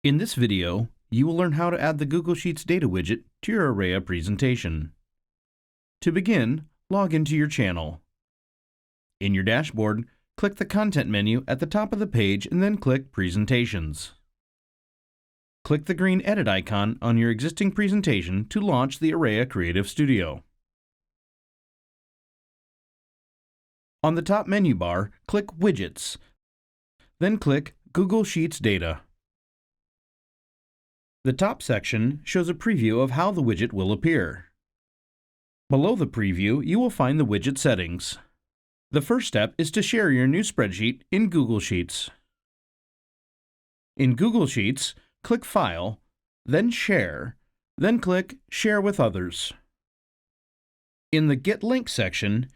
In this video, you will learn how to add the Google Sheets data widget to your Arreya presentation. To begin, log into your channel. In your dashboard, click the Content menu at the top of the page and then click Presentations. Click the green Edit icon on your existing presentation to launch the Arreya Creative Studio. On the top menu bar, click Widgets, then click Google Sheets Data. The top section shows a preview of how the widget will appear. Below the preview, you will find the widget settings. The first step is to share your new spreadsheet in Google Sheets. In Google Sheets, click File, then Share, then click Share with Others. In the Get Link section,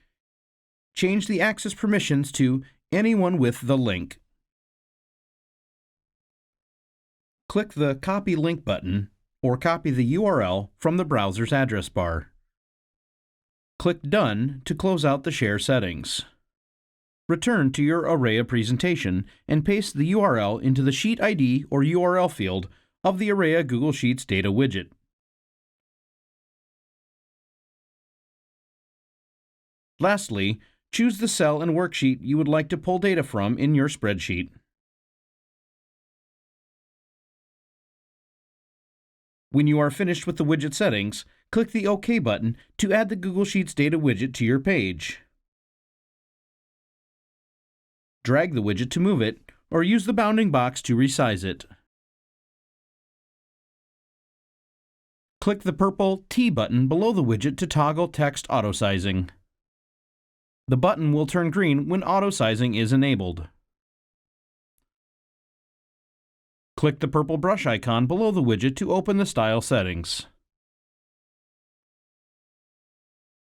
change the access permissions to Anyone with the link. Click the Copy Link button or copy the URL from the browser's address bar. Click Done to close out the share settings. Return to your Arreya presentation and paste the URL into the Sheet ID or URL field of the Arreya Google Sheets data widget. Lastly, choose the cell and worksheet you would like to pull data from in your spreadsheet. When you are finished with the widget settings, click the OK button to add the Google Sheets data widget to your page. Drag the widget to move it, or use the bounding box to resize it. Click the purple T button below the widget to toggle text auto-sizing. The button will turn green when auto-sizing is enabled. Click the purple brush icon below the widget to open the style settings.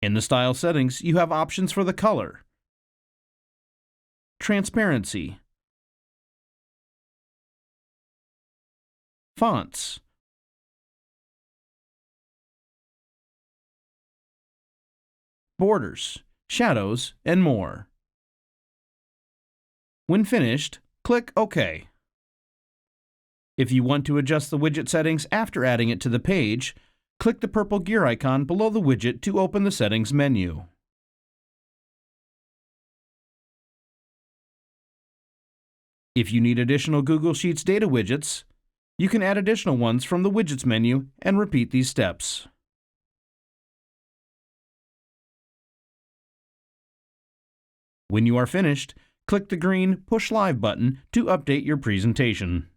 In the style settings, you have options for the color, transparency, fonts, borders, shadows, and more. When finished, click OK. If you want to adjust the widget settings after adding it to the page, click the purple gear icon below the widget to open the settings menu. If you need additional Google Sheets data widgets, you can add additional ones from the Widgets menu and repeat these steps. When you are finished, click the green Push Live button to update your presentation.